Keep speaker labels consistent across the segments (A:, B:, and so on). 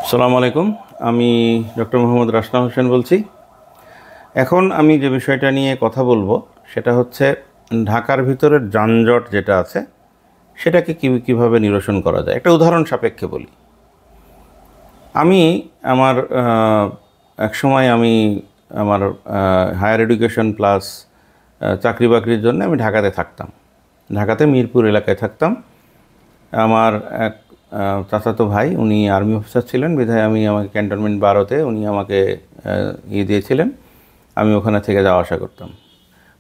A: আসসালামু আলাইকুম। আমি ডক্টর মোহাম্মদ রাসনা হোসেন বলছি। এখন আমি যে বিষয়টা নিয়ে কথা বলবো সেটা হচ্ছে ঢাকার ভিতরের যানজট যেটা আছে সেটাকে কীভাবে নিরসন করা যায়। একটা উদাহরণ সাপেক্ষে বলি। আমি আমার একসময় আমি আমার হায়ার এডুকেশন প্লাস চাকরি বাকরির জন্য আমি ঢাকাতে থাকতাম। ঢাকাতে মিরপুর এলাকায় থাকতাম। আমার এক চাচাতো ভাই, উনি আর্মি অফিসার ছিলেন, বিধায় আমাকে ক্যান্টনমেন্ট 12-তে উনি আমাকে দিয়েছিলেন। আমি ওখানে থেকে যাওয়া আসা করতাম।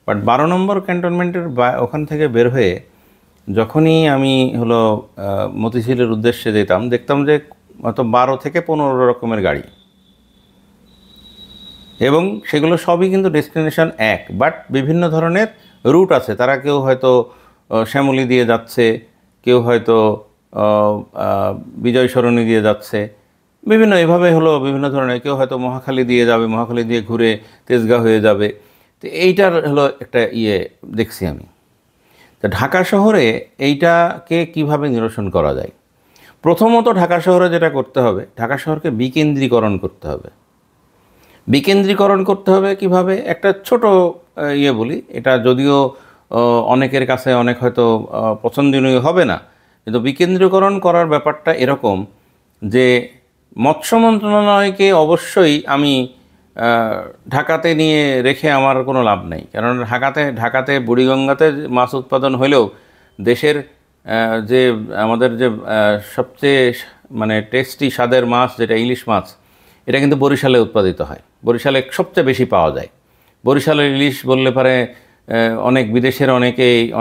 A: বাট 12 নম্বর ক্যান্টনমেন্টের ওখান থেকে বের হয়ে যখনই আমি মতিঝিলের উদ্দেশ্যে যেতাম, দেখতাম যে হয়তো 12 থেকে 15 রকমের গাড়ি, এবং সেগুলো সবই কিন্তু ডেস্টিনেশন এক, বাট বিভিন্ন ধরনের রুট আছে। তারা কেউ হয়তো শ্যামলী দিয়ে যাচ্ছে, কেউ হয়তো বিজয় সরণি দিয়ে যাচ্ছে, এভাবে বিভিন্ন ধরনের, কেউ হয়তো মহাখালী দিয়ে যাবে, মহাখালী দিয়ে ঘুরে তেজগাঁ হয়ে যাবে। তো এইটার একটা দেখছি আমি। তো ঢাকা শহরে এইটাকে কিভাবে নিরসন করা যায়? প্রথমত ঢাকা শহরে যেটা করতে হবে, ঢাকা শহরকে বিকেন্দ্রীকরণ করতে হবে। বিকেন্দ্রীকরণ করতে হবে কিভাবে? একটা ছোট বলি, এটা যদিও অনেকের কাছে অনেক হয়তো পছন্দনীয় হবে না, কিন্তু বিকেন্দ্রীকরণ করার ব্যাপারটা এরকম যে মৎস্য মন্ত্রণালয়কে অবশ্যই আমি ঢাকাতে নিয়ে রেখে আমার কোনো লাভ নেই। কারণ ঢাকাতে বুড়িগঙ্গাতে মাছ উৎপাদন হলেও দেশের যে আমাদের যে সবচেয়ে টেস্টি স্বাদের মাছ যেটা ইলিশ মাছ, এটা কিন্তু বরিশালে উৎপাদিত হয়। বরিশালে সবচেয়ে বেশি পাওয়া যায়। বরিশালের ইলিশ বললে পারে অনেক বিদেশের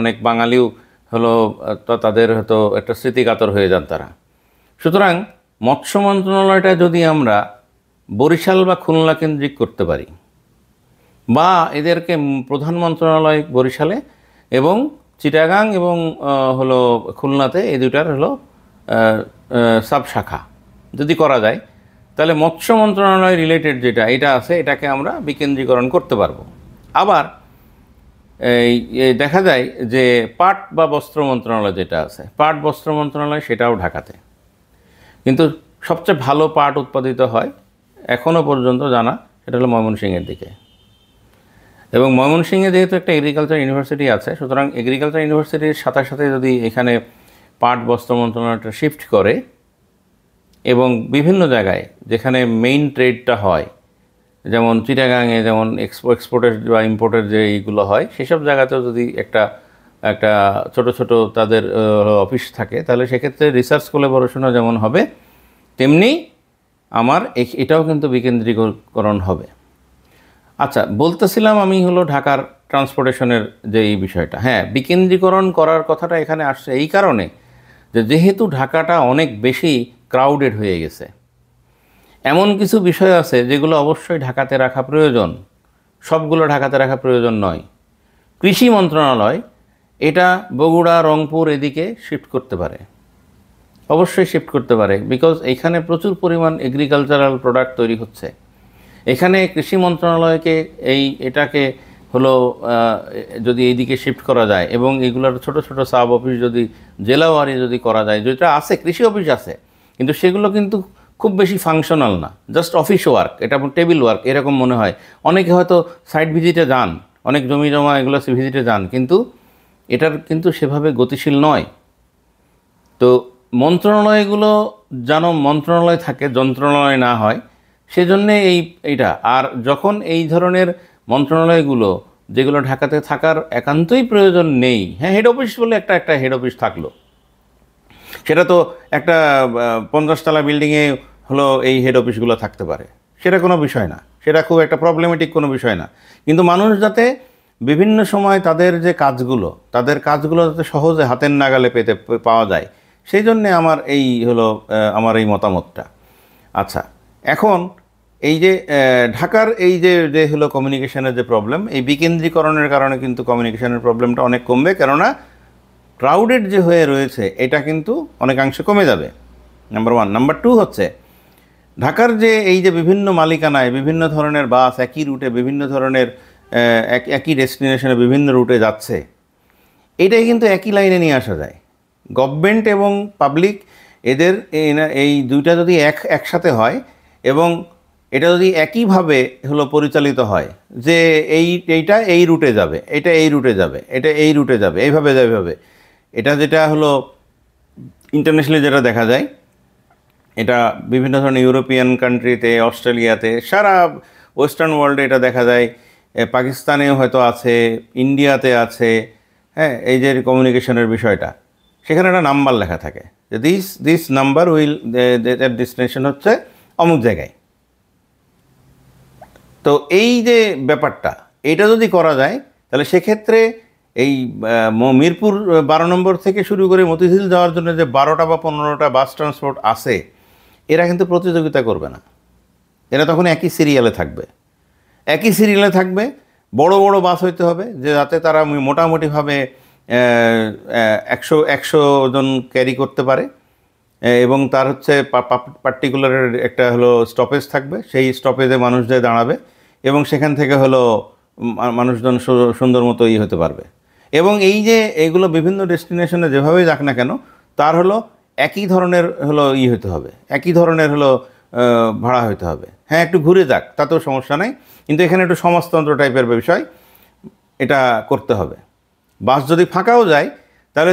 A: অনেক বাঙালিও তাদের হয়তো একটা স্মৃতিকাতর হয়ে যান তারা। সুতরাং মৎস্য মন্ত্রণালয়টা যদি আমরা বরিশাল বা খুলনা কেন্দ্রিক করতে পারি, বা এদেরকে প্রধান মন্ত্রণালয় বরিশালে এবং চিটাগাং এবং খুলনাতে, এই দুটার সাব শাখা যদি করা যায়, তাহলে মৎস্য মন্ত্রণালয় রিলেটেড যেটা এটা আছে এটাকে আমরা বিকেন্দ্রীকরণ করতে পারবো। আবার এই দেখা যায় যে পাট বা বস্ত্র মন্ত্রণালয় যেটা আছে, পাট বস্ত্র মন্ত্রণালয় সেটাও ঢাকাতে, কিন্তু সবচেয়ে ভালো পাট উৎপাদিত হয় এখনও পর্যন্ত জানা সেটা ময়মনসিংহের দিকে। এবং ময়মনসিংহে যেহেতু একটা এগ্রিকালচার ইউনিভার্সিটি আছে, সুতরাং এগ্রিকালচার ইউনিভার্সিটির সাথে সাথে যদি এখানে পাট বস্ত্র মন্ত্রণালয়টা শিফট করে এবং বিভিন্ন জায়গায় যেখানে মেইন ট্রেডটা হয়, যেমন চিটাগাংয়ে যেমন এক্সপোর্টের বা ইম্পোর্টের যে এইগুলো হয়, সেসব জায়গাতেও যদি একটা ছোট ছোট তাদের অফিস থাকে, তাহলে সেক্ষেত্রে রিসার্চ কোলাবোরেশনও যেমন হবে, তেমনি আমার এটাও কিন্তু বিকেন্দ্রীকরণ হবে। আচ্ছা, বলতেছিলাম আমি ঢাকার ট্রান্সপোর্টেশনের যে এই বিষয়টা। হ্যাঁ, বিকেন্দ্রীকরণ করার কথাটা এখানে আসছে এই কারণে যে যেহেতু ঢাকাটা অনেক বেশি ক্রাউডেড হয়ে গেছে, এমন কিছু বিষয় আছে যেগুলো অবশ্যই ঢাকাতে রাখা প্রয়োজন, সবগুলো ঢাকাতে রাখা প্রয়োজন নয়। কৃষি মন্ত্রণালয় এটা বগুড়া, রংপুর এদিকে শিফট করতে পারে, অবশ্যই শিফট করতে পারে, বিকজ এখানে প্রচুর পরিমাণ এগ্রিকালচারাল প্রোডাক্ট তৈরি হচ্ছে। এখানে কৃষি মন্ত্রণালয়কে এটাকে যদি এইদিকে শিফট করা যায় এবং এগুলোর ছোট ছোট সাব অফিস যদি জেলাওয়ারি যদি করা যায়, যেটা আছে কৃষি অফিস আছে, কিন্তু সেগুলো কিন্তু খুব বেশি ফাংশনাল না, জাস্ট অফিস ওয়ার্ক, এটা টেবিল ওয়ার্ক এরকম মনে হয়। অনেকে হয়তো সাইট ভিজিটে যান, অনেক জমি জমা এগুলো ভিজিটে যান, কিন্তু এটার কিন্তু সেভাবে গতিশীল নয়। তো মন্ত্রণালয়গুলো যেন মন্ত্রণালয় থাকে, যন্ত্রণালয় না হয়, সেজন্যে এইটা। আর যখন এই ধরনের মন্ত্রণালয়গুলো যেগুলো ঢাকাতে থাকার একান্তই প্রয়োজন নেই, হ্যাঁ, হেড অফিস বলে একটা হেড অফিস থাকলো, সেটা তো একটা 50 তলা বিল্ডিংয়ে এই হেড অফিসগুলো থাকতে পারে, সেটা কোনো বিষয় না, সেটা খুব একটা প্রবলেমেটিক কোনো বিষয় না। কিন্তু মানুষ যাতে বিভিন্ন সময় তাদের কাজগুলো যাতে সহজে হাতের নাগালে পাওয়া যায়, সেই জন্যে আমার আমার এই মতামতটা। আচ্ছা, এখন এই যে ঢাকার এই যে কমিউনিকেশনের যে প্রবলেম, এই বিকেন্দ্রীকরণের কারণে কিন্তু কমিউনিকেশনের প্রবলেমটা অনেক কমবে, কেননা ক্রাউডেড যে হয়ে রয়েছে এটা কিন্তু অনেকাংশে কমে যাবে, নাম্বার 1। নাম্বার 2 হচ্ছে ঢাকার এই যে বিভিন্ন মালিকানায় বিভিন্ন ধরনের বাস একই রুটে বিভিন্ন ধরনের একই ডেস্টিনেশনে বিভিন্ন রুটে যাচ্ছে, এটাই কিন্তু একই লাইনে নিয়ে আসা যায়। গভর্নমেন্ট এবং পাবলিক এদের এই দুইটা যদি একসাথে হয় এবং এটা যদি একইভাবে হলো পরিচালিত হয় যে এইটা এই রুটে যাবে, এটা এই রুটে যাবে, এটা এই রুটে যাবে, এইভাবে যাবে, এটা যেটা হলো ইন্টারন্যাশনালি যেটা দেখা যায়, এটা বিভিন্ন ধরনের ইউরোপিয়ান কান্ট্রিতে, অস্ট্রেলিয়াতে, সারা ওয়েস্টার্ন ওয়ার্ল্ডে এটা দেখা যায়, পাকিস্তানেও হয়তো আছে, ইন্ডিয়াতে আছে। হ্যাঁ, এই যে কমিউনিকেশনের বিষয়টা, সেখানে একটা নাম্বার লেখা থাকে যে দিস নাম্বার উইল ডেস্টিনেশন হচ্ছে অমুক জায়গায়। তো এই যে ব্যাপারটা, এটা যদি করা যায় তাহলে সেক্ষেত্রে এই মিরপুর 12 নম্বর থেকে শুরু করে মতিঝিল যাওয়ার জন্য যে 12টা বা 15টা বাস ট্রান্সপোর্ট আছে, এরা কিন্তু প্রতিযোগিতা করবে না। এরা তখন একই সিরিয়ালে থাকবে, বড় বড় বাস হইতে হবে যে যাতে তারা মোটামুটিভাবে 100 জন ক্যারি করতে পারে, এবং তার হচ্ছে পার্টিকুলার একটা হলো স্টপেজ থাকবে, সেই স্টপেজে মানুষদের দাঁড়াবে এবং সেখান থেকে হলো মানুষজন সুন্দর মতো হতে পারবে। এবং এই যে এইগুলো বিভিন্ন ডেস্টিনেশনে যেভাবেই যাক না কেন, তার হলো একই ধরনের হলো হতে হবে, একই ধরনের হলো ভাড়া হইতে হবে। হ্যাঁ, একটু ঘুরে যাক তাতেও সমস্যা নেই, কিন্তু এখানে একটু সমাজতন্ত্র টাইপের বিষয় এটা করতে হবে। বাস যদি ফাঁকাও যায় তাহলে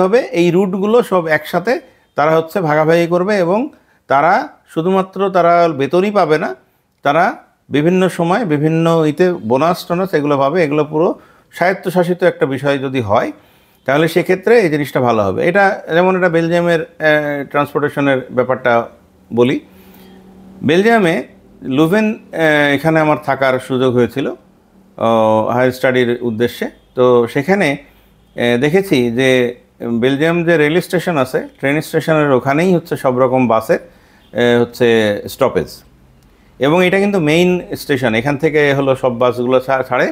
A: হবে এই রুটগুলো সব একসাথে তারা হচ্ছে ভাগাভাগি করবে, এবং তারা শুধুমাত্র তারা বেতনই পাবে না, তারা বিভিন্ন সময় বিভিন্ন বোনাস টোনাস এগুলো পাবে। এগুলো পুরো স্বায়ত্তশাসিত একটা বিষয় যদি হয় তাহলে সেক্ষেত্রে এই জিনিসটা ভালো হবে। এটা যেমন এটা বেলজিয়ামের ট্রান্সপোর্টেশনের ব্যাপারটা বলি। বেলজিয়ামে লুভেন এখানে আমার থাকার সুযোগ হয়েছিল হায়ার স্টাডির উদ্দেশ্যে। তো সেখানে দেখেছি যে বেলজিয়াম যে রেল স্টেশন আছে, ট্রেন স্টেশনের ওখানেই হচ্ছে সব রকম বাসের হচ্ছে স্টপেজ, এবং এটা কিন্তু মেইন স্টেশন, এখান থেকে হলো সব বাসগুলো ছাড়ে।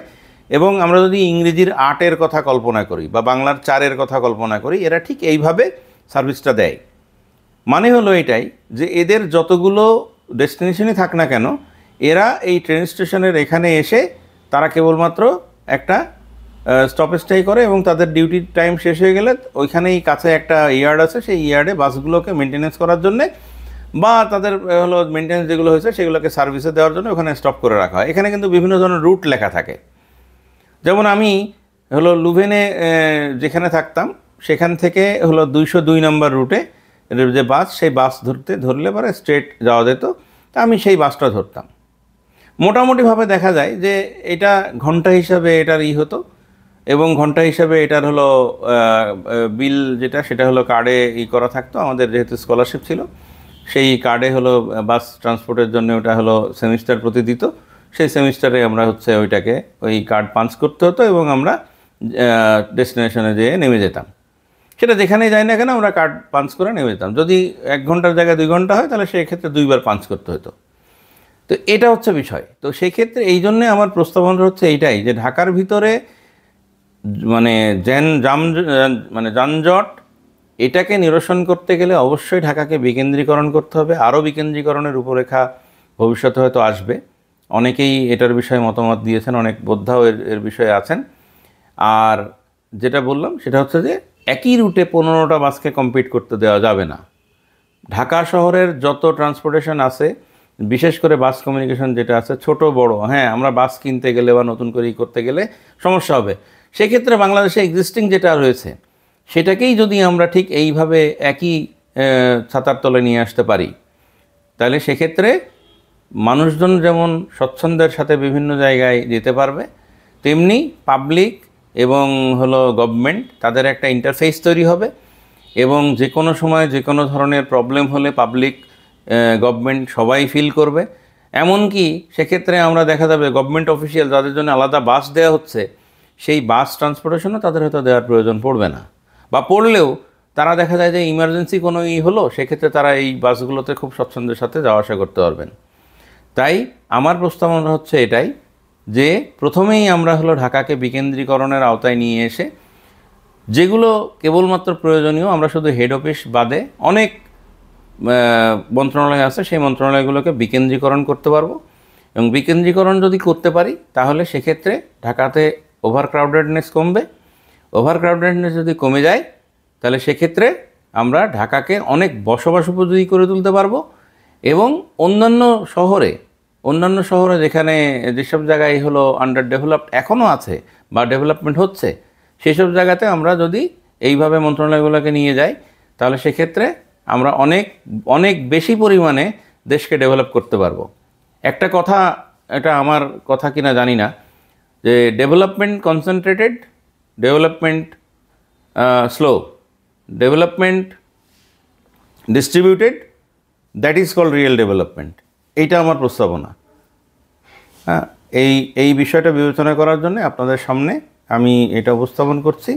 A: এবং আমরা যদি ইংরেজির 8-এর কথা কল্পনা করি বা বাংলার 4-এর কথা কল্পনা করি, এরা ঠিক এইভাবে সার্ভিসটা দেয়। মানে হলো এটাই যে এদের যতগুলো ডেস্টিনেশনই থাক না কেন, এরা এই ট্রেন স্টেশনের এখানে এসে তারা কেবলমাত্র একটা স্টপেজটাই করে, এবং তাদের ডিউটি টাইম শেষ হয়ে গেলে ওইখানেই কাছে একটা ইয়ার্ড আছে, সেই ইয়ার্ডে বাসগুলোকে মেনটেনেন্স করার জন্যে বা তাদের হলো মেনটেন্যান্স যেগুলো হয়েছে সেগুলোকে সার্ভিসে দেওয়ার জন্য ওখানে স্টপ করে রাখা হয়। এখানে কিন্তু বিভিন্ন ধরনের রুট লেখা থাকে। যেমন আমি হলো লুভেনে যেখানে থাকতাম সেখান থেকে হলো 202 নম্বর রুটে যে বাস, সেই বাস ধরলে পরে স্ট্রেট যাওয়া যেত। তা আমি সেই বাসটা ধরতাম। মোটামুটিভাবে দেখা যায় যে এটা ঘন্টা হিসাবে এটার হতো, এবং ঘন্টা হিসাবে এটার হলো বিল যেটা সেটা হলো কার্ডে করা থাকতো। আমাদের যেহেতু স্কলারশিপ ছিল, সেই কার্ডে হলো বাস ট্রান্সপোর্টের জন্য ওটা হলো সেমিস্টার প্রতি দিত। সেই সেমিস্টারে আমরা হচ্ছে ওইটাকে ওই কার্ড পাঞ্চ করতে হতো এবং আমরা ডেস্টিনেশনে যেয়ে নেমে যেতাম। সেটা যেখানেই যাই না কেন আমরা কার্ড পাঞ্চ করে নেমে যেতাম। যদি 1 ঘন্টার জায়গায় 2 ঘন্টা হয় তাহলে সেই ক্ষেত্রে 2বার পাঞ্চ করতে হতো। তো এটা হচ্ছে বিষয়। তো সেই ক্ষেত্রে এই জন্যে আমার প্রস্তাবনা হচ্ছে এইটাই যে ঢাকার ভিতরে মানে যানজট এটাকে নিরসন করতে গেলে অবশ্যই ঢাকাকে বিকেন্দ্রীকরণ করতে হবে। আরও বিকেন্দ্রীকরণের রূপরেখা ভবিষ্যতে হয়তো আসবে। অনেকেই এটার বিষয়ে মতামত দিয়েছেন, অনেক বোদ্ধাও এর বিষয়ে আছেন। আর যেটা বললাম সেটা হচ্ছে যে একই রুটে 15টা বাসকে কম্পিট করতে দেওয়া যাবে না। ঢাকা শহরের যত ট্রান্সপোর্টেশন আছে, বিশেষ করে বাস কমিউনিকেশন যেটা আছে, ছোট বড়, হ্যাঁ আমরা বাস কিনতে গেলে বা নতুন করে করতে গেলে সমস্যা হবে। সেক্ষেত্রে বাংলাদেশে এক্সিস্টিং যেটা রয়েছে সেটাকেই যদি আমরা ঠিক এইভাবে একই ছাতার তলে নিয়ে আসতে পারি, তাহলে সেক্ষেত্রে মানুষজন যেমন স্বচ্ছন্দের সাথে বিভিন্ন জায়গায় যেতে পারবে, তেমনি পাবলিক এবং হলো গভর্নমেন্ট তাদের একটা ইন্টারফেস তৈরি হবে, এবং যে কোনো সময় যে কোনো ধরনের প্রবলেম হলে পাবলিক গভর্নমেন্ট সবাই ফিল করবে। এমনকি সেক্ষেত্রে আমরা দেখা যাবে গভর্নমেন্ট অফিসিয়াল যাদের জন্য আলাদা বাস দেওয়া হচ্ছে, সেই বাস ট্রান্সপোর্টেশনও তাদের হয়তো দেওয়ার প্রয়োজন পড়বে না, বা পড়লেও তারা দেখা যায় যে ইমার্জেন্সি কোনো হলো, সেক্ষেত্রে তারা এই বাসগুলোতে খুব স্বচ্ছন্দের সাথে যাওয়া আসা করতে পারবেন। তাই আমার প্রস্তাবনা হচ্ছে এটাই যে প্রথমেই আমরা হলো ঢাকাকে বিকেন্দ্রীকরণের আওতায় নিয়ে এসে যেগুলো কেবলমাত্র প্রয়োজনীয়, আমরা শুধু হেড অফিস বাদে অনেক মন্ত্রণালয় আছে, সেই মন্ত্রণালয়গুলোকে বিকেন্দ্রীকরণ করতে পারবো। এবং বিকেন্দ্রীকরণ যদি করতে পারি তাহলে সেক্ষেত্রে ঢাকাতে ওভারক্রাউডেডনেস কমবে। ওভারক্রাউডেডনেস যদি কমে যায় তাহলে সেক্ষেত্রে আমরা ঢাকাকে অনেক বসবাস উপযোগী করে তুলতে পারবো এবং অন্যান্য শহরে যেখানে যেসব জায়গায় হলো আন্ডার ডেভেলপড এখনও আছে বা ডেভেলপমেন্ট হচ্ছে, সেসব জায়গাতে আমরা যদি এইভাবে মন্ত্রণালয়গুলোকে নিয়ে যাই, তাহলে সেক্ষেত্রে আমরা অনেক অনেক বেশি পরিমাণে দেশকে ডেভেলপ করতে পারবো। একটা কথা, এটা আমার কথা কিনা জানি না, যে development concentrated, development slow, development distributed, that is called real development. এইটা আমার প্রস্তাবনা। হ্যাঁ, এই বিষয়টা বিবেচনা করার জন্য আপনাদের সামনে আমি এটা উপস্থাপন করছি।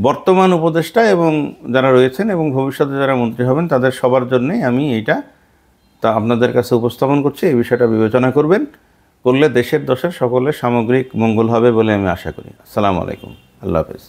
A: বর্তমান উপদেষ্টা এবং যারা রয়েছেন এবং ভবিষ্যতে যারা মন্ত্রী হবেন তাদের সবার জন্যই আমি এইটা আপনাদের কাছে উপস্থাপন করছি। এই বিষয়টা বিবেচনা করবেন, করলে দেশের সকলের সামগ্রিক মঙ্গল হবে বলে আমি আশা করি। আসসালামু আলাইকুম, আল্লাহ হাফেজ।